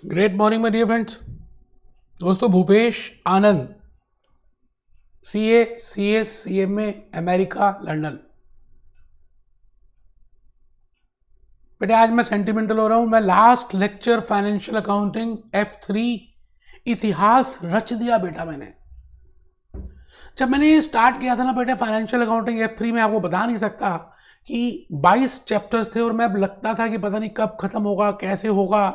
Great morning my dear friends. दोस्तों, Bhupesh Anand, CA, CMA, America, London. बेटे आज मैं सेंटिमेंटल हो रहा हूं। मैं last lecture financial accounting F3 इतिहास रच दिया बेटा मैंने। जब मैंने ये स्टार्ट किया था ना बेटे फाइनेंशियल अकाउंटिंग F3 में, आपको बता नहीं सकता कि 22 चैप्टर्स थे और मैं लगता था कि पता नहीं कब खत्म होगा, कैसे होगा।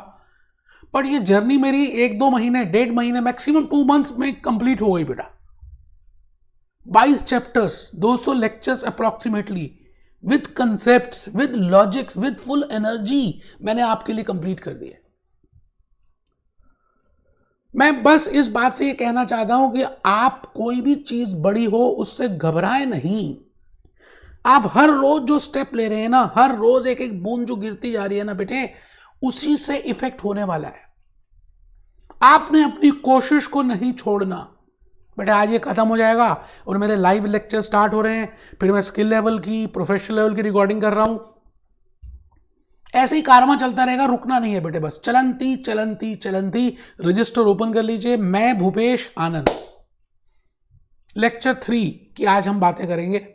बट ये जर्नी मेरी 1-2 महीने, 1.5 महीने, मैक्सिमम 2 मंथ्स में कंप्लीट हो गई बेटा। 22 chapters, 200 lectures approximately, with concepts, with logics, with full energy मैंने आपके लिए कंप्लीट कर दिए। मैं बस इस बात से ये कहना चाहता हूं कि आप कोई भी चीज बड़ी हो उससे घबराए नहीं। आप हर रोज जो स्टेप ले रहे हैं ना, हर रोज एक एक बूंद जो गिरती जा रही है ना बेटे, उसी से इफेक्ट होने वाला है। आपने अपनी कोशिश को नहीं छोड़ना बेटे। आज ये खत्म हो जाएगा और मेरे लाइव लेक्चर स्टार्ट हो रहे हैं। फिर मैं स्किल लेवल की, प्रोफेशनल लेवल की रिकॉर्डिंग कर रहा हूं। ऐसे ही कारवा चलता रहेगा, रुकना नहीं है बेटे, बस चलंती चलंती चलंती। रजिस्टर ओपन कर लीजिए। मैं भूपेश आनंद, लेक्चर 3 की आज हम बातें करेंगे।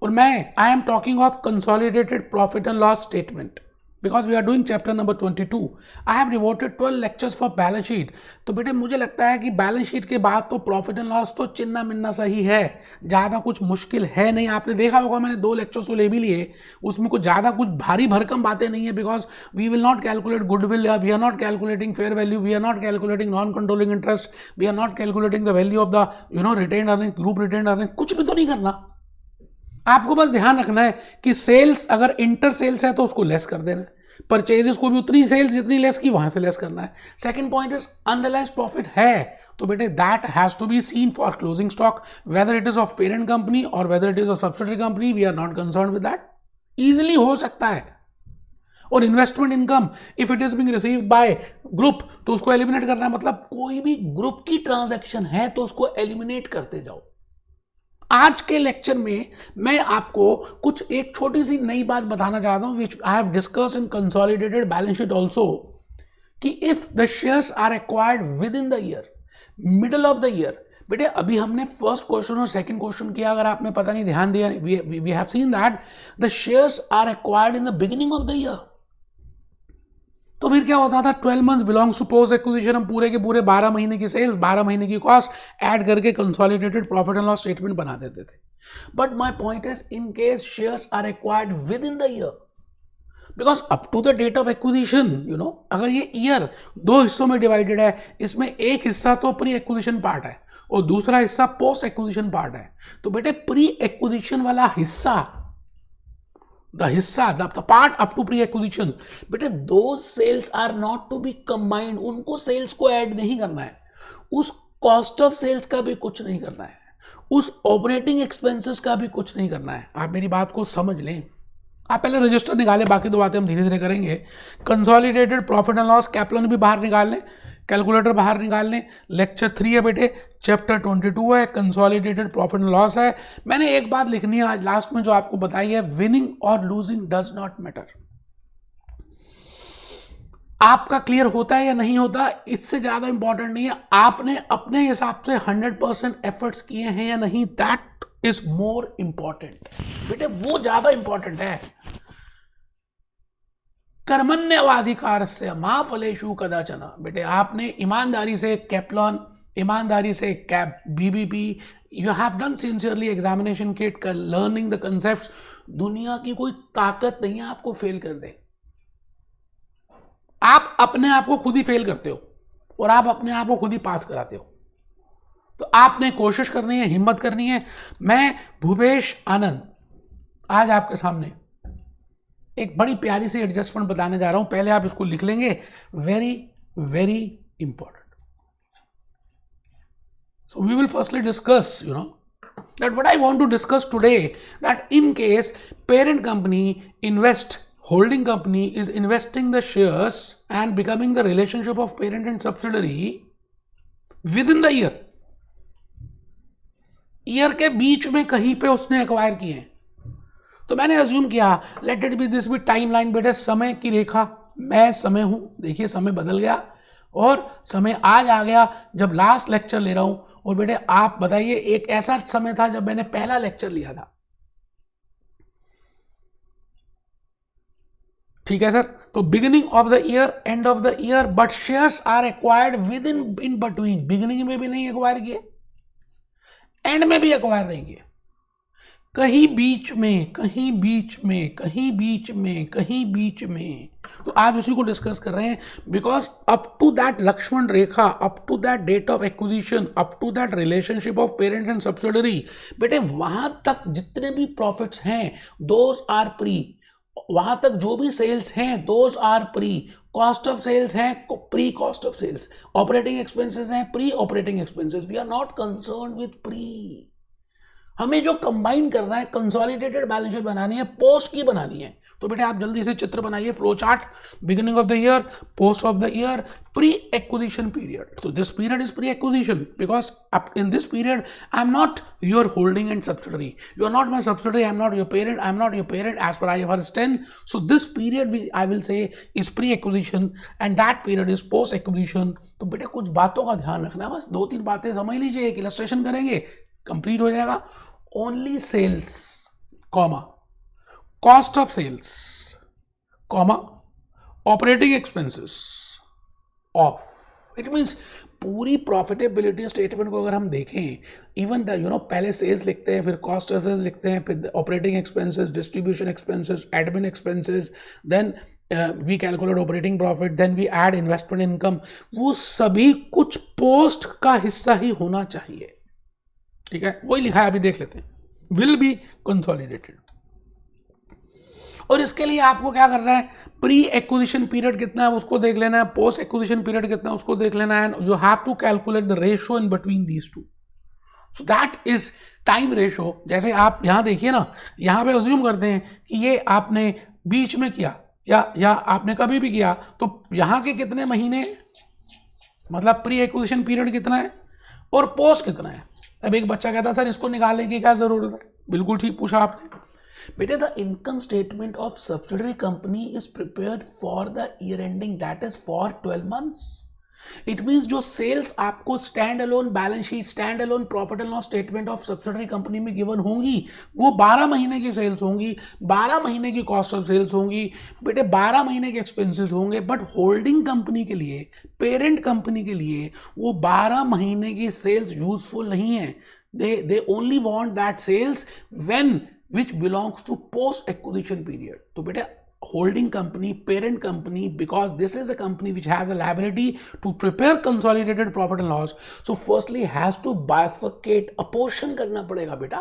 और मैं I am talking of consolidated profit and loss statement because we are doing chapter number 22। I have devoted 12 lectures for balance sheet. तो बेटे मुझे लगता है कि बैलेंस शीट के बाद तो प्रॉफिट एंड लॉस तो चिन्ना मिन्ना सही है, ज़्यादा कुछ मुश्किल है नहीं। आपने देखा होगा मैंने 2 लेक्चर्स तो ले भी लिए, उसमें कुछ ज़्यादा कुछ भारी भरकम बातें नहीं है। Because we will not calculate goodwill, we are not calculating fair value, we are not calculating non controlling interest, we are not calculating the value of the retained earning, group retained earning. कुछ भी तो नहीं करना। आपको बस ध्यान रखना है कि सेल्स अगर इंटर सेल्स है तो उसको लेस कर देना है, परचेजेस को भी उतनी सेल्स जितनी लेस की वहां से लेस करना है। Second point is unrealise profit है तो बेटे that has to be seen for closing stock, whether it is of parent company और whether it is of subsidiary company, we are not concern with that. Easily हो सकता है। और investment income if it is being received by group तो उसको eliminate करना है। मतलब कोई भी ग्रुप की ट्रांजैक्शन है तो उसको एलिमिनेट करते जाओ। आज के लेक्चर में मैं आपको कुछ एक छोटी सी नई बात बताना चाहता हूं which I have discuss in consolidated balance sheet also, कि if the shares are acquired with in the year, middle of the year. बेटे अभी हमने फर्स्ट क्वेश्चन और सेकंड क्वेश्चन किया, अगर आपने पता नहीं ध्यान दिया, we have seen that the shares are acquired in the beginning of the year. तो फिर क्या होता था, 12 months belongs to post acquisition. हम पूरे के पूरे 12 महीने की सेल्स, 12 महीने की कॉस्ट ऐड करके consolidated profit and loss statement बना देते थे। But my point is in case shares are acquired with in the year, because up to the date of acquisition अगर ये ईयर 2 हिस्सों में डिवाइडेड है, इसमें एक हिस्सा तो प्री एक्विजिशन पार्ट है और दूसरा हिस्सा पोस्ट एक्विजिशन पार्ट है। तो बेटे प्री एक्विजिशन वाला हिस्सा, the part up to pre-acquisition, बेटे those sales are not to be combined, उनको सेल्स को ऐड नहीं करना है, उस कॉस्ट ऑफ सेल्स का भी कुछ नहीं करना है, उस ऑपरेटिंग एक्सपेंसेस का भी कुछ नहीं करना है। आप मेरी बात को समझ लें। आप पहले रजिस्टर निकालें, बाकी दो बातें हम धीरे धीरे करेंगे। Consolidated profit and loss, Kaplan भी बाहर निकाल लें, कैलकुलेटर बाहर निकाल लें। लेक्चर 3 है बेटे, चैप्टर 22 है, कंसोलिडेटेड प्रॉफिट एंड लॉस है। मैंने एक बात लिखनी है आज लास्ट में जो आपको बताई है, विनिंग और लूजिंग डज नॉट मैटर। आपका क्लियर होता है या नहीं होता, इससे ज्यादा इंपॉर्टेंट नहीं है आपने अपने हिसाब से 100% एफर्ट्स किए हैं या नहीं, दैट इज मोर इंपॉर्टेंट बेटे, वो ज्यादा इंपॉर्टेंट है। कर्मण्यवाधिकार से मां फलेशु कदाचन। बेटे आपने ईमानदारी से कैप्लॉन, ईमानदारी से cap BBP, you have done sincerely examination kit, learning the concepts. दुनिया की कोई ताकत नहीं है आपको फेल कर दे। आप अपने आप को खुद ही फेल करते हो और आप अपने आप को खुद ही पास कराते हो। तो आपने कोशिश करनी है, हिम्मत करनी है। मैं भूपेश आनंद आज आपके सामने एक बड़ी प्यारी सी एडजस्टमेंट बताने जा रहा हूं। पहले आप इसको लिख लेंगे, very very important. So we will firstly discuss that what I want to discuss today, that in case parent company holding company is investing the shares and becoming the relationship of parent and subsidiary within the year के बीच में कहीं पे उसने acquire किए हैं, तो मैंने assume किया let it be this be timeline. बेटे समय की रेखा, मैं समय हूं, देखिए समय बदल गया और समय आज आ गया जब लास्ट लेक्चर ले रहा हूं। और बेटे आप बताइए, एक ऐसा समय था जब मैंने पहला लेक्चर लिया था, ठीक है सर। तो beginning of the year, end of the year, but shares are acquired with in between. Beginning में भी नहीं एक्वायर किए, एंड में भी एक्वायर नहीं किए, कहीं बीच में, कहीं बीच में, कहीं बीच में, कहीं बीच में। तो आज उसी को डिस्कस कर रहे हैं, because up to that Lakshman rekha, up to that date of acquisition, up to that relationship of parent and subsidiary, बेटे वहां तक जितने भी प्रॉफिट्स हैं दोज आर प्री। वहां तक जो भी सेल्स हैं those are pre. Cost of sales है pre cost of sales, operating expenses हैं pre operating expenses. We are not concern with pre. हमें जो कंबाइन करना है, कंसोलिडेटेड बैलेंस शीट बनानी है, पोस्ट की बनानी है। तो बेटे आप जल्दी से चित्र बनाइए, flow chart, beginning of the year, post of the year, pre acquisition period. तो this period is pre acquisition because up in this period I am not your holding and subsidiary, you are not my subsidiary, I am not your parent, I am not your parent as per IFRS 10. So this period I will say is pre acquisition and that period is post acquisition. तो बेटे कुछ बातों का ध्यान रखना, बस 2-3 बातें समझ लीजिए, एक इलस्ट्रेशन करेंगे, कंप्लीट हो जाएगा। Only sales, comma, cost of sales, comma, operating expenses of. It means पूरी प्रॉफिटेबिलिटी स्टेटमेंट को अगर हम देखें, इवन द पहले सेल्स लिखते हैं, फिर कॉस्ट ऑफ सेल्स लिखते हैं, फिर operating expenses, distribution expenses, admin expenses, then we calculate operating profit, then we add investment income. वो सभी कुछ पोस्ट का हिस्सा ही होना चाहिए, ठीक है, वही लिखा है, अभी देख लेते हैं। Will be consolidated. और इसके लिए आपको क्या करना है, प्री एक्विजिशन पीरियड कितना है उसको देख लेना है, पोस्ट एक्विजिशन पीरियड कितना है उसको देख लेना है। You have to calculate the ratio in between these two, so that is time ratio. जैसे आप यहां देखिए ना, यहां पे अज्यूम करते हैं कि ये आपने बीच में किया या आपने कभी भी किया, तो यहां के कितने महीने, मतलब प्री एक्विजिशन पीरियड कितना है और पोस्ट कितना है। अब एक बच्चा कहता सर इसको निकालने की क्या जरूरत है, बिल्कुल ठीक पूछा आपने। बेटे the income statement of subsidiary company is prepared for the year ending, that is for 12 months. It means जो सेल्स आपको stand alone balance sheet, stand alone profit and loss statement of subsidiary company में given होंगी, वो 12 महीने की sales होंगी, 12 महीने की कॉस्ट ऑफ सेल्स होंगी, बेटे 12 महीने के एक्सपेंसेस होंगे। बट होल्डिंग कंपनी के लिए, पेरेंट कंपनी के लिए वो 12 महीने की सेल्स यूजफुल नहीं है। They only want that sales when which belongs to post acquisition period. तो बेटा holding company, parent company, because this is a company which has a liability to prepare consolidated profit and loss, so firstly has to bifurcate, apportion करना पड़ेगा बेटा,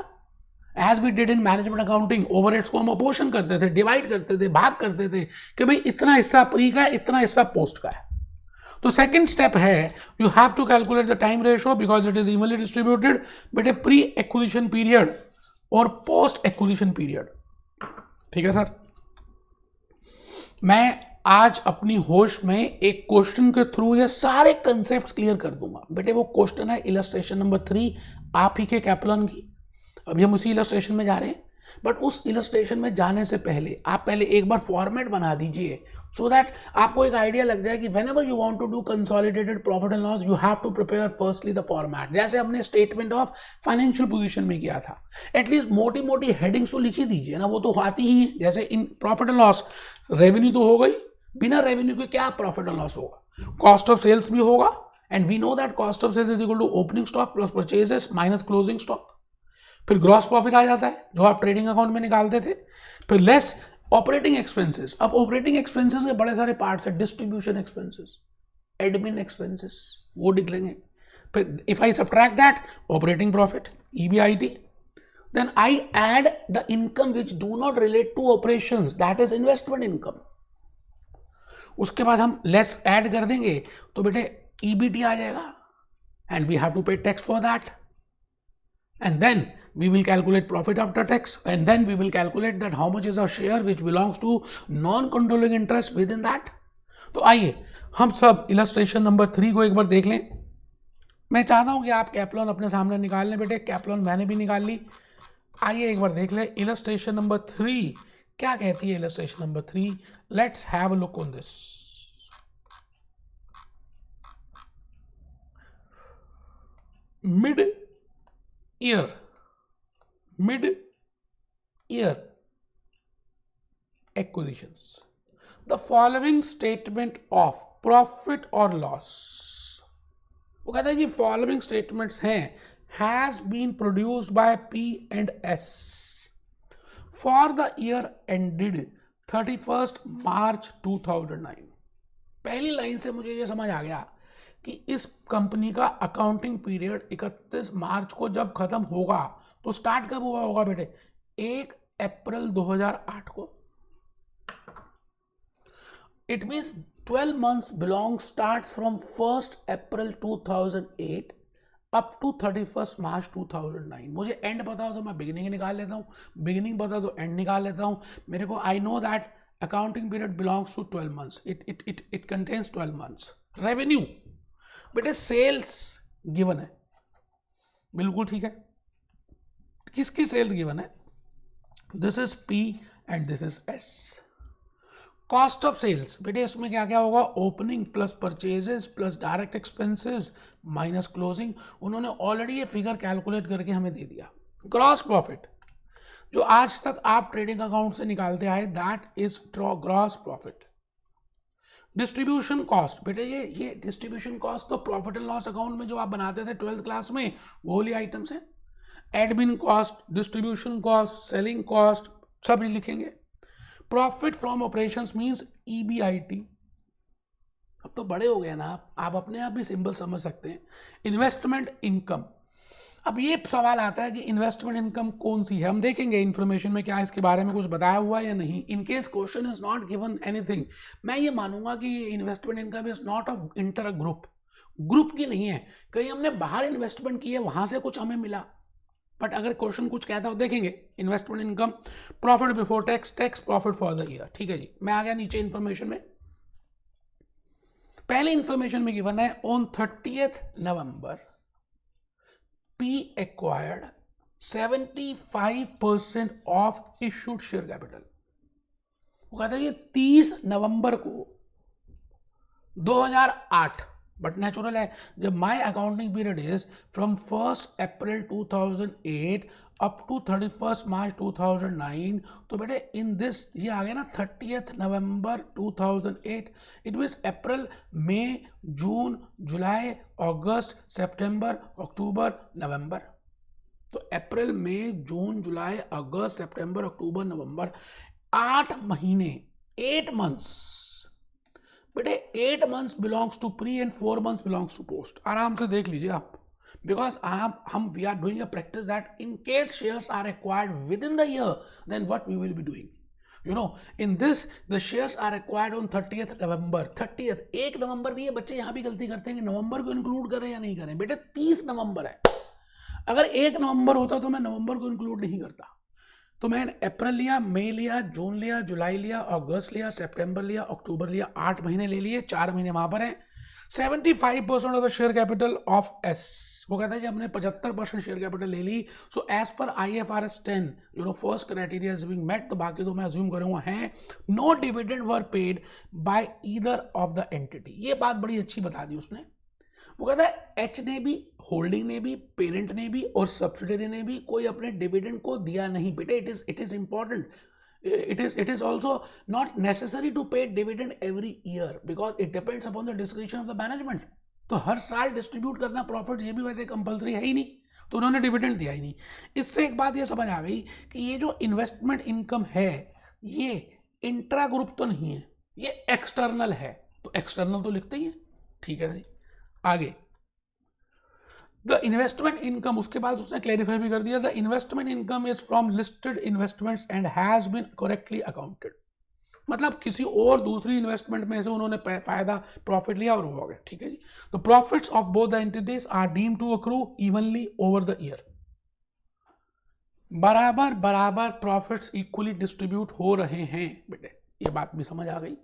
as we did in management accounting। overheads को हम apportion करते थे, divide करते थे, भाग करते थे कि भाई इतना हिस्सा प्री का है, इतना हिस्सा पोस्ट का है। तो सेकेंड स्टेप है, you have to calculate the time ratio because it is evenly distributed. बेटे प्री एक्विजिशन पीरियड और पोस्ट एक्विजिशन पीरियड, ठीक है सर। मैं आज अपनी होश में एक क्वेश्चन के थ्रू ये सारे कंसेप्ट्स क्लियर कर दूंगा। बेटे वो क्वेश्चन है इलस्ट्रेशन नंबर 3 आप ही के कैप्लन की। अभी हम उसी इलस्ट्रेशन में जा रहे हैं, बट उस इलस्ट्रेशन में जाने से पहले आप पहले एक बार फॉर्मेट बना दीजिए, सो दैट आपको एक आइडिया लग जाए कि whenever you want to do consolidated profit and loss, you have to prepare firstly the format, जैसे हमने स्टेटमेंट ऑफ फाइनेंशियल पोजीशन में किया था। एटलीस्ट मोटी मोटी हेडिंग्स तो लिख ही दीजिए ना, वो तो आती ही है। जैसे in profit and loss, revenue तो हो गई, बिना रेवेन्यू के क्या प्रॉफिट एंड लॉस होगा, कॉस्ट ऑफ सेल्स भी होगा, and we know that cost of sales is equal to opening stock plus purchases minus closing stock. फिर ग्रॉस प्रॉफिट आ जाता है जो आप ट्रेडिंग अकाउंट में निकालते थे, फिर लेस ऑपरेटिंग एक्सपेंसेस। अब ऑपरेटिंग एक्सपेंसेस के बड़े सारे पार्ट्स है, डिस्ट्रीब्यूशन एक्सपेंसेस, एडमिन एक्सपेंसेस, वो लिख लेंगे। फिर if I subtract that operating profit EBIT, then I add the income which do not relate to operations, that is investment income. उसके बाद हम लेस ऐड कर देंगे तो बेटे EBT आ जाएगा, and we have to pay tax for that, and then we will calculate profit after tax, and then we will calculate that how much is our share which belongs to non-controlling interest within that। तो आइए हम सब illustration number 3 को एक बार देख लें। मैं चाहता हूं कि आप कैप्लॉन अपने सामने निकाल लें। बेटे कैप्लॉन मैंने भी निकाल ली, आइए एक बार देख लें। इलस्ट्रेशन नंबर 3 क्या कहती है illustration number 3? Let's have a look on this. Mid year acquisitions. The following statement of profit or loss, वो कहता है जी फॉलोइंग स्टेटमेंट्स हैं, has been produced by P&S for the year ended 31st March 2009. पहली line से मुझे ये समझ आ गया कि इस कंपनी का अकाउंटिंग पीरियड 31 मार्च को जब खत्म होगा तो स्टार्ट कब हुआ होगा बेटे? 1 अप्रैल 2008 को. It means 12 months starts from 1st April 2008 up to 31st March 2009. मुझे एंड पता हो तो मैं बिगिनिंग निकाल लेता हूँ, बिगिनिंग पता तो एंड निकाल लेता हूँ. मेरे को I know that accounting period belongs to 12 months. It contains 12 months. Revenue बेटे सेल्स गिवन है, बिल्कुल ठीक है. किसकी सेल्स गिवन है? This is P and this is S. Cost of sales बेटे इसमें क्या क्या होगा? Opening plus purchases plus direct expenses minus closing. उन्होंने ऑलरेडी ये फिगर कैलकुलेट करके हमें दे दिया. ग्रॉस प्रॉफिट जो आज तक आप ट्रेडिंग अकाउंट से निकालते आए, that is gross profit. Distribution cost बेटे ये डिस्ट्रीब्यूशन कॉस्ट तो प्रॉफिट एंड लॉस अकाउंट में जो आप बनाते थे 12th क्लास में, वो वाली आइटम्स हैं. Admin cost, distribution cost, selling cost सब लिखेंगे. Profit from operations means EBIT. अब तो बड़े हो गए ना आप अपने आप भी सिंबल समझ सकते हैं. Investment income. अब ये सवाल आता है कि इन्वेस्टमेंट इनकम कौन सी है. हम देखेंगे इन्फॉर्मेशन में क्या इसके बारे में कुछ बताया हुआ है या नहीं. In case question is not given anything, मैं ये मानूंगा कि investment income is not of inter group की नहीं है. कहीं हमने बाहर इन्वेस्टमेंट की है, वहां से कुछ हमें मिला. बट अगर क्वेश्चन कुछ कहता हो देखेंगे. Investment income, profit before tax, tax profit for the year. ठीक है जी, मैं आ गया नीचे इन्फॉर्मेशन में. पहले इन्फॉर्मेशन में गिवन है on 30th November P acquired 75% of issued share capital. वो कहता है ये 30 नवंबर को 2008, बट नेचुरल है जब my accounting period is from 1st April 2008 up to 31st March 2009. तो बेटे इन दिस ये आ गया ना 30th November 2008. It means April, May, June, July, August, September, October, November. तो अप्रैल, May, June, July, August, September, October, नवंबर, 8 महीने, 8 months. बेटे 8 months belongs to pre and 4 months belongs to post. आराम से देख लीजिए आप, because we are doing a practice that in case shares are acquired with in the year, then what we will be doing. You know in this the shares are acquired on 30th November. 30th 1 नवंबर भी है. बच्चे यहां भी गलती करते हैं कि नवंबर को इंक्लूड करें या नहीं करें. बेटे 30 नवंबर है. अगर 1 नवंबर होता तो मैं नवंबर को इंक्लूड नहीं करता. तो मैंने अप्रैल लिया, मई लिया, जून लिया, जुलाई लिया, अगस्त लिया, सितंबर लिया, अक्टूबर लिया. 8 महीने ले लिए, 4 महीने वहां पर हैं. 75% of the share capital of S. वो कहता है कि हमने 75% शेयर कैपिटल ले ली. So as per IFRS 10 first criteria is being met. तो बाकी तो मैं अज्यूम करूंगा हैं. No dividend were paid by either of the entity. ये बात बड़ी अच्छी बता दी उसने. वो कहता है एच ने भी, होल्डिंग ने भी, पेरेंट ने भी और सब्सिडरी ने भी कोई अपने डिविडेंड को दिया नहीं. बेटे it is important. it is also not necessary to pay dividend every year because it depends upon the discretion of the management. तो हर साल डिस्ट्रीब्यूट करना प्रॉफिट ये भी वैसे कंपलसरी है ही नहीं, तो उन्होंने डिविडेंड दिया ही नहीं. इससे एक बात ये समझ आ गई कि ये जो इन्वेस्टमेंट इनकम है ये इंट्रा ग्रुप तो नहीं है, ये एक्सटर्नल है. तो एक्सटर्नल तो लिखते ही है. ठीक है जी, आगे द इन्वेस्टमेंट इनकम. उसके बाद उसने क्लैरिफाई भी कर दिया, the investment income is from listed investments and has been correctly accounted. मतलब किसी और दूसरी इन्वेस्टमेंट में से उन्होंने फायदा प्रॉफिट लिया और वो हो गया. ठीक है जी. The profits of both the entities are deemed to accrue evenly over the year. बराबर बराबर प्रॉफिट्स इक्वली डिस्ट्रीब्यूट हो रहे हैं. बेटे ये बात भी समझ आ गई.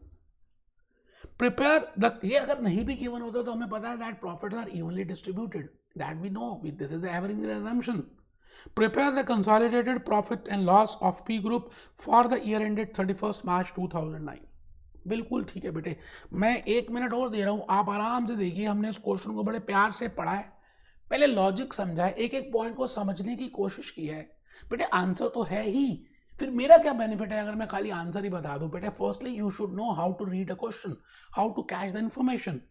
प्रिपेयर द, ये अगर नहीं भी गिवन होता तो हमें पता है that profits are evenly distributed. That we know, this is the evergreen assumption. Prepare the consolidated profit and loss of P group for the year ended 31 March 2009। बिल्कुल ठीक है बेटे, मैं 1 मिनट और दे रहा हूँ, आप आराम से देखिए। हमने इस क्वेश्चन को बड़े प्यार से पढ़ा है, पहले लॉजिक समझा है, एक एक पॉइंट को समझने की कोशिश की है। बेटे आंसर तो है ही, फिर मेरा क्या बेनिफिट है अगर मैं खाली आंसर ही बता दूं। बेटे firstly you should know how to read a question, how to catch the information.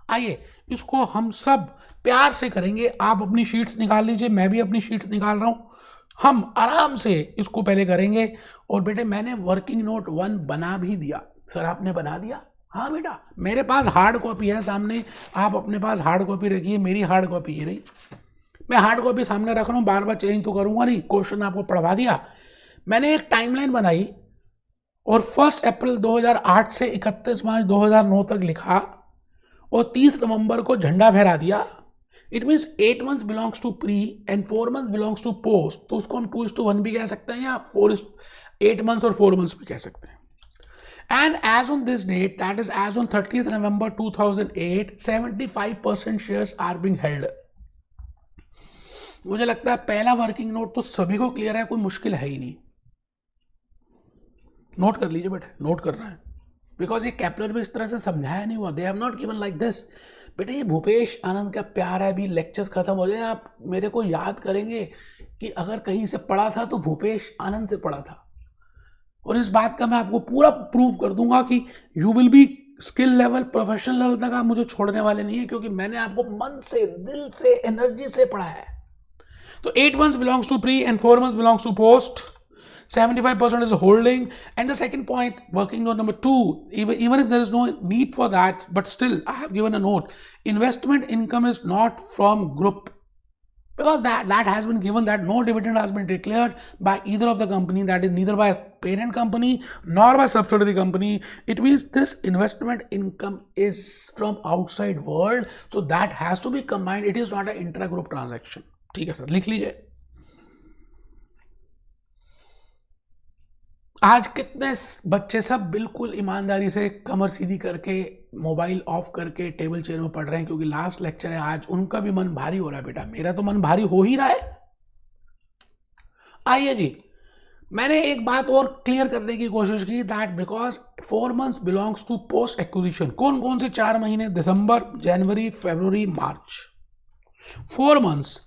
आइए इसको हम सब प्यार से करेंगे। आप अपनी शीट्स निकाल लीजिए, मैं भी अपनी शीट्स निकाल रहा हूं, हम आराम से इसको पहले करेंगे। और बेटे मैंने वर्किंग नोट 1 बना भी दिया। सर आपने बना दिया? हाँ बेटा, मेरे पास हार्ड कॉपी है सामने, आप अपने पास हार्ड कॉपी रखिए। मेरी हार्ड कॉपी ये रही, मैं हार्ड कॉपी सामने रख रहा हूँ, बार बार चेंज तो करूंगा नहीं। क्वेश्चन आपको पढ़वा दिया। मैंने एक टाइमलाइन बनाई और 1 अप्रैल 2008 से 31 मार्च 2009 तक लिखा और 30 नवंबर को झंडा फहरा दिया। It means 8 months belongs to pre and 4 months belongs to post. तो उसको हम 2:1 भी कह सकते हैं या 8 मंथ्स और 4 मंथ्स भी कह सकते हैं। And as on this date, that is as on 30th November 2008, 75% shares are being held. मुझे लगता है पहला वर्किंग नोट तो सभी को क्लियर है, कोई मुश्किल है ही नहीं। नोट कर लीजिए बेटे, नोट करना है, बिकॉज ये कैप्लर में इस तरह से समझाया नहीं हुआ। They have not given like this. बेटे ये भूपेश आनंद का प्यार है, अभी लेक्चर्स खत्म हो जाए आप मेरे को याद करेंगे कि अगर कहीं से पढ़ा था तो भूपेश आनंद से पढ़ा था। और इस बात का मैं आपको पूरा प्रूव कर दूंगा कि you will be skill level, professional level तक आप मुझे छोड़ने वाले नहीं है, क्योंकि मैंने आपको मन से, दिल से, एनर्जी से पढ़ा है। तो 8 months belongs to pre and 4 months belongs to post. 75% is a holding. And the second point, working note number 2, even if there is no need for that, but still I have given a note. Investment income is not from group. Because that has been given, that no dividend has been declared by either of the company, that is neither by parent company nor by subsidiary company. It means this investment income is from outside world, so that has to be combined. It is not an intra-group transaction. ठीक है sir, लिख लीजिए। आज कितने बच्चे सब बिल्कुल ईमानदारी से कमर सीधी करके मोबाइल ऑफ करके टेबल चेयर में पढ़ रहे हैं, क्योंकि लास्ट लेक्चर है आज, उनका भी मन भारी हो रहा है। बेटा मेरा तो मन भारी हो ही रहा है। आइए जी, मैंने एक बात और क्लियर करने की कोशिश की, that because 4 months belongs to post acquisition. कौन कौन से 4 महीने? दिसंबर, जनवरी, फरवरी, मार्च। 4 months.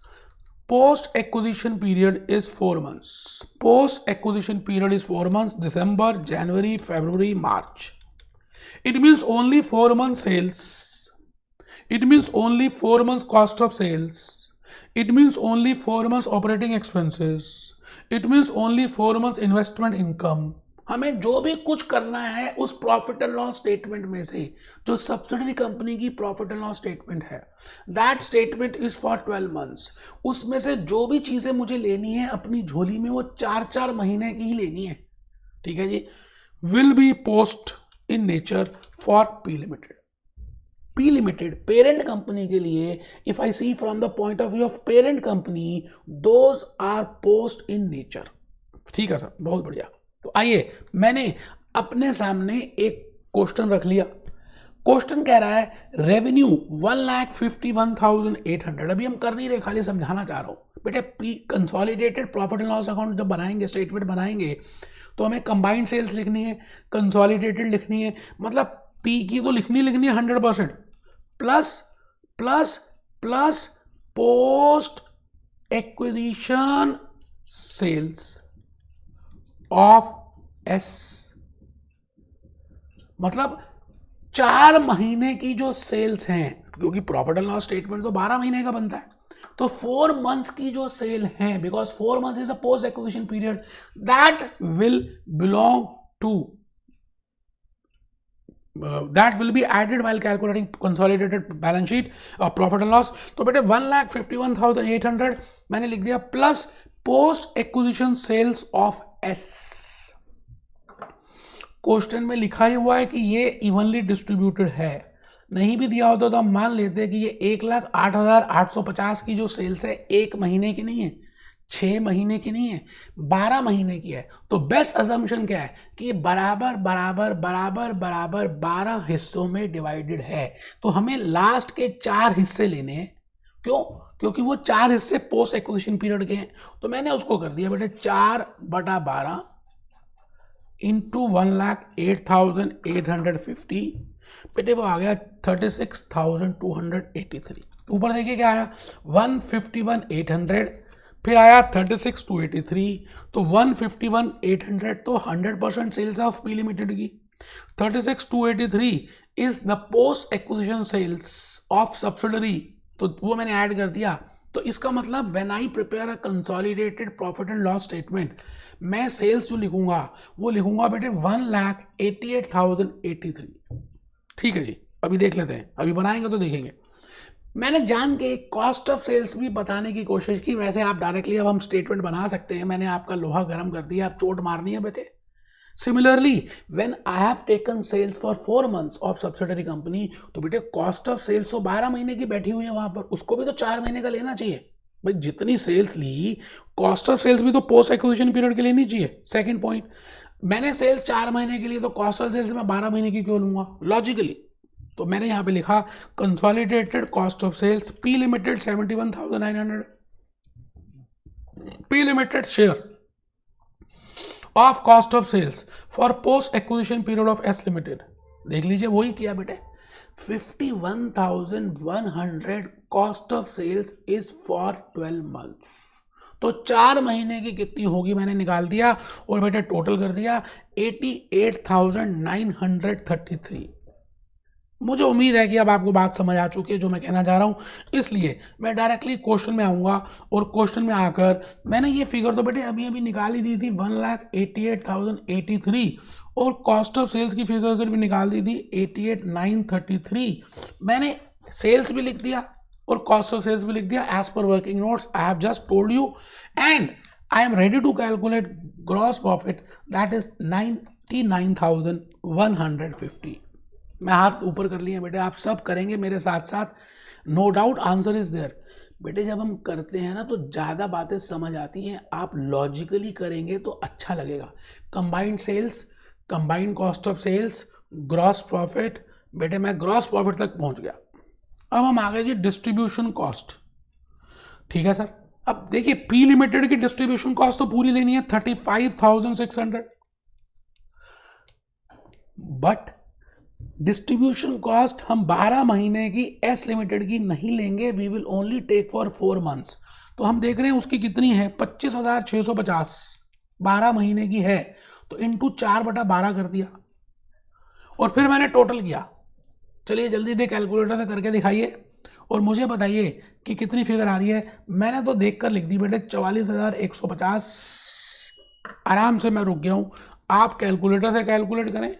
Post acquisition period is 4 months. Post acquisition period is 4 months. December, January, February, March. It means only 4 months sales. It means only 4 months cost of sales. It means only 4 months operating expenses. It means only 4 months investment income. हमें जो भी कुछ करना है उस profit and loss statement में से, जो सब्सिडरी कंपनी की प्रॉफिट एंड लॉस स्टेटमेंट है, that statement is for 12 months। उसमें से जो भी चीजें मुझे लेनी है अपनी झोली में, वो 4-4 महीने की ही लेनी है। ठीक है जी। Will be post in nature for P limited. P limited parent company के लिए, if I see from the point of view of parent company, those are post in nature. ठीक है सर, बहुत बढ़िया। तो आइए, मैंने अपने सामने एक क्वेश्चन रख लिया। क्वेश्चन कह रहा है रेवेन्यू 1,51,800। अभी हम कर नहीं रहे, खाली समझाना चाह रहा हूं बेटे। P consolidated profit and loss account जब बनाएंगे, स्टेटमेंट बनाएंगे, तो हमें कंबाइंड सेल्स लिखनी है, कंसोलिडेटेड लिखनी है, मतलब पी की तो लिखनी है 100%, plus plus plus post acquisition sales of S. मतलब 4 महीने की जो सेल्स हैं, क्योंकि प्रॉफिट एंड लॉस स्टेटमेंट तो 12 महीने का बनता है, तो 4 months की जो सेल है, because 4 months is a post acquisition period, that will belong to that will be added while calculating consolidated balance sheet of profit and loss। तो बेटे 1,51,800 मैंने लिख दिया, plus post acquisition sales of S. Question में लिखा ही हुआ है कि ये इवनली डिस्ट्रीब्यूटेड है। नहीं भी दिया होता तो हम मान लेते कि ये 1,08,850 की जो सेल्स है 1 महीने की नहीं है, 6 महीने की नहीं है, 12 महीने की है। तो बेस्ट असम्पशन क्या है कि ये बराबर बराबर बराबर बराबर 12 हिस्सों में डिवाइडेड है। तो हमें लास्ट के 4 हिस्से लेने हैं, क्यों? क्योंकि वो 4 हिस्से पोस्ट एक्विजिशन पीरियड के हैं, तो मैंने उसको कर दिया बेटे 4/12 इंटू 1,08,850, बेटे वो आ गया 36,283। ऊपर देखिए क्या आया 151,800, फिर आया 36,283, तो 151,800 तो 100% सेल्स ऑफ पी लिमिटेड की। 36,283 is the post acquisition sales of subsidiary, तो वो मैंने ऐड कर दिया। तो इसका मतलब when I prepare a consolidated profit and loss statement, मैं सेल्स जो लिखूंगा वो लिखूंगा बेटे 1,88,083। ठीक है जी, अभी देख लेते हैं, अभी बनाएंगे तो देखेंगे। मैंने जान के कॉस्ट ऑफ सेल्स भी बताने की कोशिश की, वैसे आप डायरेक्टली अब हम स्टेटमेंट बना सकते हैं, मैंने आपका लोहा गर्म कर दिया, आप चोट मारनी है बेटे। Similarly, when I have taken sales for 4 months of subsidiary company, तो बेटे कॉस्ट ऑफ सेल्स तो 12 महीने की बैठी हुई है वहां पर, उसको भी तो 4 महीने का लेना चाहिए भाई। जितनी सेल्स ली, कॉस्ट ऑफ सेल्स भी तो पोस्ट एक्विजिशन पीरियड के लेनी चाहिए। सेकंड पॉइंट, मैंने सेल्स 4 महीने के लिए, तो कॉस्ट ऑफ सेल्स में 12 महीने की क्यों लूंगा लॉजिकली? तो मैंने यहां पे लिखा consolidated cost of sales P limited 71,900, P limited share of cost of sales for post acquisition period of S limited. देख लीजिए वही किया बेटे, 51,100 cost of sales is for 12 months, तो 4 महीने की कितनी होगी मैंने निकाल दिया और बेटे टोटल कर दिया 88,933। मुझे उम्मीद है कि अब आपको बात समझ आ चुकी है जो मैं कहना चाह रहा हूं, इसलिए मैं डायरेक्टली क्वेश्चन में आऊंगा और क्वेश्चन में आकर मैंने ये फिगर तो बेटे अभी अभी निकाल ही दी थी 1,88,083, और कॉस्ट ऑफ सेल्स की फिगर भी निकाल दी थी 88,933। मैंने सेल्स भी लिख दिया और कॉस्ट ऑफ सेल्स भी लिख दिया as per working notes I have just told you, and I am ready to calculate gross profit that is 99,150। मैं हाथ ऊपर कर लिए बेटे, आप सब करेंगे मेरे साथ साथ, no doubt answer is there. बेटे जब हम करते हैं ना तो ज़्यादा बातें समझ आती हैं, आप लॉजिकली करेंगे तो अच्छा लगेगा। Combined sales, combined cost of sales, gross profit, बेटे मैं ग्रॉस प्रॉफिट तक पहुंच गया। अब हम आ गए जी डिस्ट्रीब्यूशन कॉस्ट। ठीक है सर, अब देखिए पी लिमिटेड की डिस्ट्रीब्यूशन कॉस्ट तो पूरी लेनी है 35,600, बट डिस्ट्रीब्यूशन कॉस्ट हम 12 महीने की एस लिमिटेड की नहीं लेंगे, we will only take for 4 months. तो हम देख रहे हैं उसकी कितनी है 25,650, 12 महीने की है, तो इंटू 4/12 कर दिया और फिर मैंने टोटल किया। चलिए जल्दी से कैलकुलेटर से करके दिखाइए और मुझे बताइए कि कितनी फिगर आ रही है। मैंने तो देखकर लिख दी बेटे 44,150। आराम से मैं रुक गया हूं, आप कैलकुलेटर से कैलकुलेट करें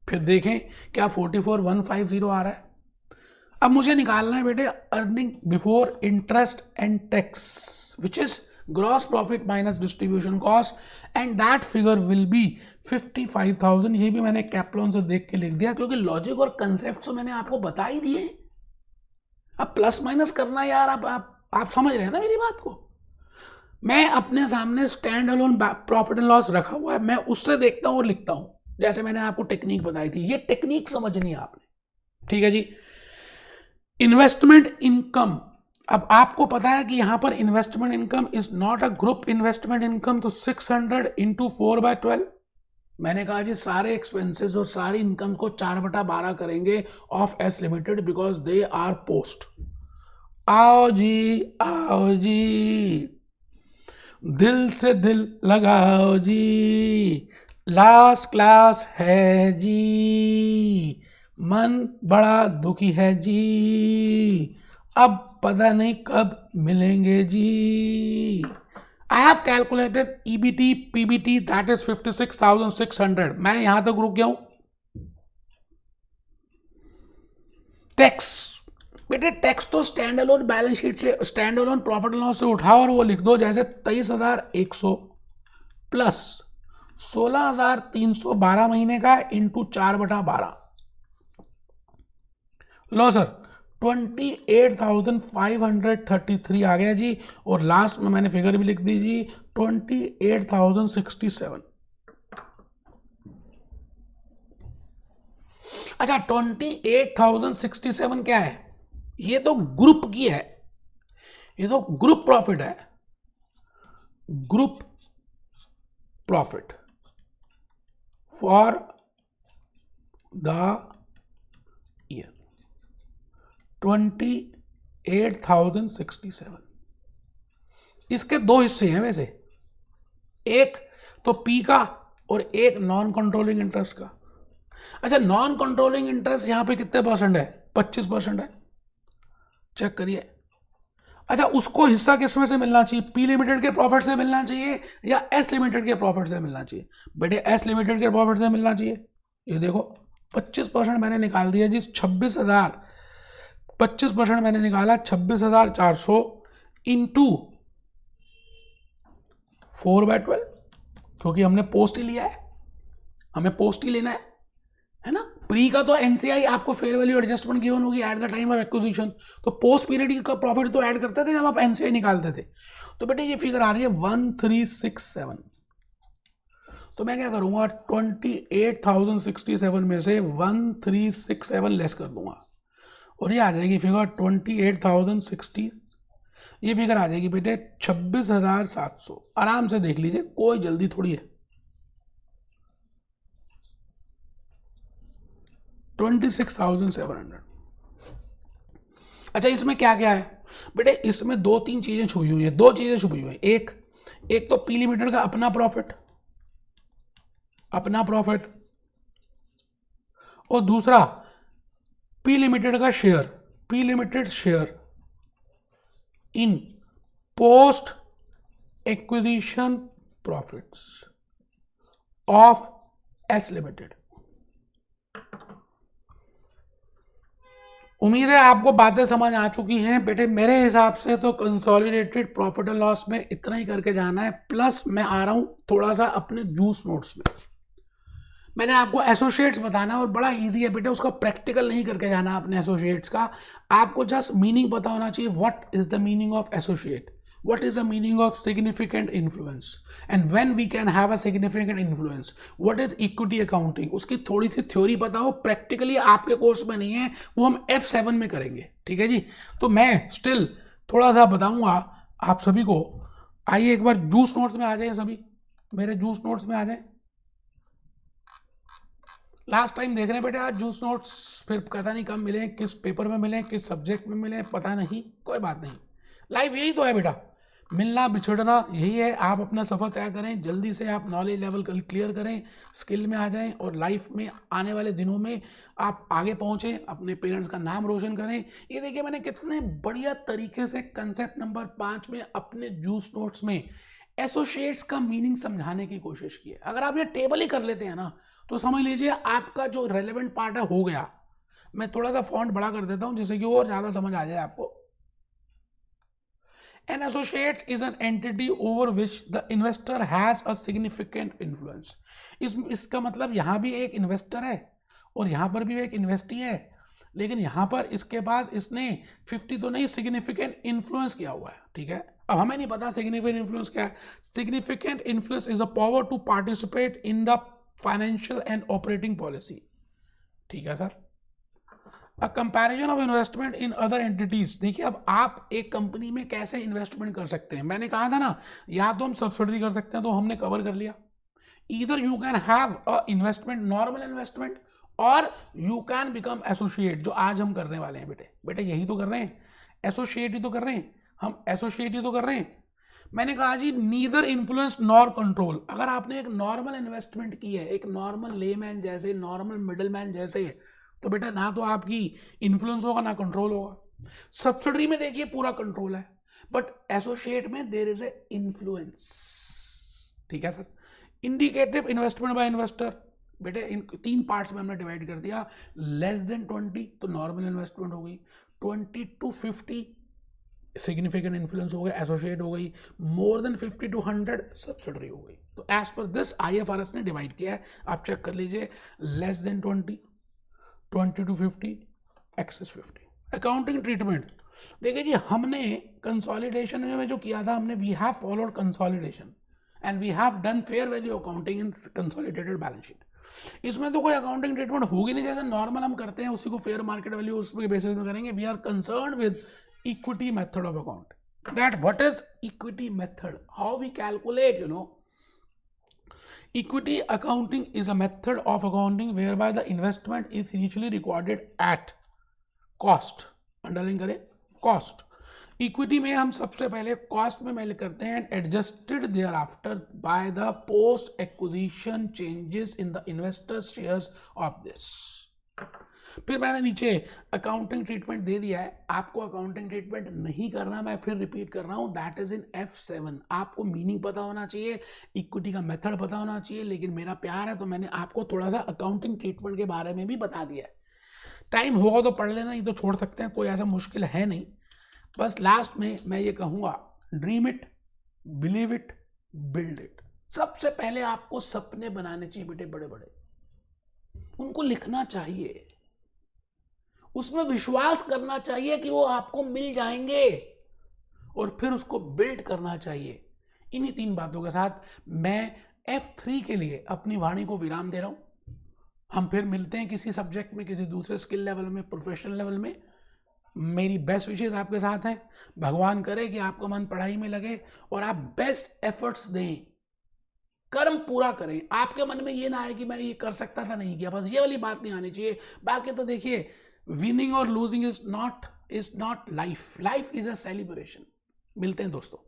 फिर देखें क्या 44,150 आ रहा है। अब मुझे निकालना है बेटे earning before interest and tax which is gross profit minus distribution cost, and that figure will be 55,000। ये भी मैंने कैप्लॉन से देख के लिख दिया क्योंकि लॉजिक और कंसेप्ट तो मैंने आपको बता ही दिए। अब प्लस माइनस करना यार, आप समझ रहे हैं ना मेरी बात को। मैं अपने सामने stand alone profit and loss रखा हुआ है, मैं उससे देखता हूं और लिखता हूं, जैसे मैंने आपको टेक्निक बताई थी, ये टेक्निक समझनी है आपने। ठीक है जी, इन्वेस्टमेंट इनकम। अब आपको पता है कि यहां पर investment income is not a group investment income, तो 600 इंटू 4/12। मैंने कहा जी सारे एक्सपेंसेस और सारी इनकम को 4/12 करेंगे of S limited because they R post. आओ जी आओ जी, दिल से दिल लगाओ जी, लास्ट क्लास है जी, मन बड़ा दुखी है जी, अब पता नहीं कब मिलेंगे जी। I have calculated EBT, PBT that is 56,600। मैं यहां तक रुक गया हूं। टैक्स, बेटे टैक्स तो स्टैंड अलोन बैलेंस शीट से, स्टैंड अलोन प्रॉफिट लॉस से उठाओ और वो लिख दो, जैसे 23,100 प्लस 16,312 महीने का इंटू 4/12। लो सर 28,533 आ गया जी, और लास्ट में मैंने फिगर भी लिख दी जी 28,067। अच्छा 28,067 क्या है? ये तो ग्रुप की है, ये तो ग्रुप प्रॉफिट है, group profit for the year 28,067। इसके दो हिस्से हैं वैसे, एक तो पी का और एक नॉन कंट्रोलिंग इंटरेस्ट का। अच्छा, नॉन कंट्रोलिंग इंटरेस्ट यहां पे कितने परसेंट है? 25% है, चेक करिए। अच्छा, उसको हिस्सा किसमें से मिलना चाहिए? पी लिमिटेड के प्रॉफिट से मिलना चाहिए या एस लिमिटेड के प्रॉफिट से मिलना चाहिए? बेटे एस लिमिटेड के प्रॉफिट से मिलना चाहिए। ये देखो 25% मैंने निकाल दिया जी, 26,000, 25% मैंने निकाला 26,400 इंटू 4/12, क्योंकि हमने पोस्ट ही लिया है, हमें पोस्ट ही लेना है ना। प्री का तो एनसीआई आपको फेयर वैल्यू एडजस्टमेंट गिवन होगी at the time of acquisition, तो पोस्ट पीरियड का प्रॉफिट तो ऐड करते थे जब आप एनसीआई निकालते थे। तो बेटे ये फिगर आ रही है 1367, तो मैं क्या करूंगा 28,067 में से 1367 लेस कर दूंगा और ये आ जाएगी फिगर 28,060, ये फिगर आ जाएगी बेटे 26,700। आराम से देख लीजिए, कोई जल्दी थोड़ी है। 26,700। अच्छा, इसमें क्या क्या है बेटे? इसमें दो तीन चीजें छुपी हुई हैं, दो चीजें छुपी हुई हैं। एक तो पी लिमिटेड का अपना प्रॉफिट, और दूसरा पी लिमिटेड का share, P limited share in post acquisition profits of S limited. उम्मीद है आपको बातें समझ आ चुकी हैं बेटे। मेरे हिसाब से तो कंसोलिडेटेड प्रॉफिट एंड लॉस में इतना ही करके जाना है, प्लस मैं आ रहा हूं थोड़ा सा अपने जूस नोट्स में। मैंने आपको एसोसिएट्स बताना है और बड़ा इजी है बेटे, उसका प्रैक्टिकल नहीं करके जाना अपने एसोसिएट्स का। आपको जस्ट मीनिंग पता होना चाहिए, what is the meaning of associate, what is the meaning of significant influence and when we can have a significant influence, what is equity accounting, उसकी थोड़ी सी थ्योरी पता हो। प्रैक्टिकली आपके कोर्स में नहीं है, वो हम F7 में करेंगे, ठीक है जी। तो मैं स्टिल थोड़ा सा बताऊंगा आप सभी को। आइए एक बार जूस नोट्स में आ जाए, सभी मेरे जूस नोट्स में आ जाए। लास्ट टाइम देख रहे हैं बेटे आज जूस नोट्स, फिर पता नहीं कब मिले, किस पेपर में मिले, किस सब्जेक्ट में मिले, पता नहीं, कोई बात नहीं। लाइफ यही तो है बेटा, मिलना बिछड़ना यही है। आप अपना सफ़र तय करें, जल्दी से आप नॉलेज लेवल क्लियर करें, स्किल में आ जाएं और लाइफ में आने वाले दिनों में आप आगे पहुंचें, अपने पेरेंट्स का नाम रोशन करें। ये देखिए मैंने कितने बढ़िया तरीके से कंसेप्ट नंबर 5 में अपने जूस नोट्स में एसोसिएट्स का मीनिंग समझाने की कोशिश की है। अगर आप ये टेबल ही कर लेते हैं ना तो समझ लीजिए आपका जो रेलेवेंट पार्ट है हो गया। मैं थोड़ा सा फॉन्ट बड़ा कर देता हूं जिससे कि और ज़्यादा समझ आ जाए आपको। An associate is an entity over which the investor has a significant influence. इसका मतलब यहाँ भी एक इन्वेस्टर है और यहाँ पर भी एक इन्वेस्टी है, लेकिन यहाँ पर इसके पास इसने 50 तो नहीं, सिग्निफिकेंट इन्फ्लुएंस किया हुआ है, ठीक है। अब हमें नहीं पता सिग्निफिकेंट इन्फ्लुएंस क्या है। Significant influence is a power to participate in the financial and operating policy, ठीक है sir. A comparison of investment in other entities. देखिए अब आप एक कंपनी में कैसे इन्वेस्टमेंट कर सकते हैं, मैंने कहा था ना, या तो हम सब्सिडरी कर सकते हैं, तो हमने कवर कर लिया। Either you can have a investment, normal investment, और यू कैन बिकम एसोसिएट, जो आज हम करने वाले हैं बेटे यही तो कर रहे हैं, एसोसिएट ही तो कर रहे हैं हम, एसोसिएट ही तो कर रहे हैं। मैंने कहा जी नीदर इन्फ्लुएंस नॉर कंट्रोल। अगर आपने एक नॉर्मल इन्वेस्टमेंट की है, एक नॉर्मल लेमैन जैसे, नॉर्मल मिडलमैन जैसे, तो बेटा ना तो आपकी इन्फ्लुएंस होगा ना कंट्रोल होगा। सब्सिडरी में देखिए पूरा कंट्रोल है, बट एसोसिएट में देयर इज ए इन्फ्लुएंस, ठीक है sir. Indicative investment by investor, बेटे इन 3 पार्ट्स में हमने डिवाइड कर दिया। लेस देन 20 तो नॉर्मल इन्वेस्टमेंट हो गई, 20 to 50 सिग्निफिकेंट इन्फ्लुएंस हो गया, एसोसिएट हो गई, मोर देन 50 to 100 सब्सिडरी हो गई। तो एज पर दिस IFRS ने डिवाइड किया है, आप चेक कर लीजिए। Less than 20 to 50, excess 50। Accounting treatment देखिए जी, हमने कंसोलिडेशन में जो किया था, हमने we have followed consolidation and we have done fair value accounting in consolidated balance sheet. इसमें तो कोई अकाउंटिंग ट्रीटमेंट होगी नहीं, जैसे नॉर्मल हम करते हैं उसी को फेयर मार्केट वैल्यू उसके बेसिस में करेंगे। We are concern with equity method of account, that what is equity method, how we calculate, equity accounting is a method of accounting whereby the investment is initially recorded at cost, underline करें cost. Equity में हम सबसे पहले cost में मेल करते हैं adjusted thereafter by the post acquisition changes in the investors shares of this. फिर मैंने नीचे अकाउंटिंग ट्रीटमेंट दे दिया है. आपको अकाउंटिंग ट्रीटमेंट नहीं करना, मैं फिर रिपीट कर रहा हूं, दैट इज इन F7. आपको मीनिंग पता होना चाहिए, इक्विटी का मेथड पता होना चाहिए, लेकिन मेरा प्यार है तो मैंने आपको थोड़ा सा अकाउंटिंग ट्रीटमेंट के बारे में भी बता दिया है. टाइम होगा तो पढ़ लेना, नहीं तो छोड़ सकते हैं, कोई ऐसा मुश्किल है नहीं. बस लास्ट में मैं ये कहूंगा, dream it, believe it, build it. सबसे पहले आपको सपने बनाने चाहिए बेटे, बड़े बड़े, उनको लिखना चाहिए, उसमें विश्वास करना चाहिए कि वो आपको मिल जाएंगे, और फिर उसको बिल्ड करना चाहिए. इन्हीं 3 बातों के साथ मैं F3 के लिए अपनी वाणी को विराम दे रहा हूं. हम फिर मिलते हैं किसी सब्जेक्ट में, किसी दूसरे स्किल लेवल में, प्रोफेशनल लेवल में. मेरी बेस्ट विशेष आपके साथ हैं. भगवान करे कि आपका मन पढ़ाई में लगे और आप बेस्ट एफर्ट्स दें, कर्म पूरा करें. आपके मन में ये ना आए कि मैंने ये कर सकता था नहीं किया, बस ये वाली बात नहीं आनी चाहिए. बाकी तो देखिए, विनिंग और losing is not life. Life is a celebration. मिलते हैं दोस्तों.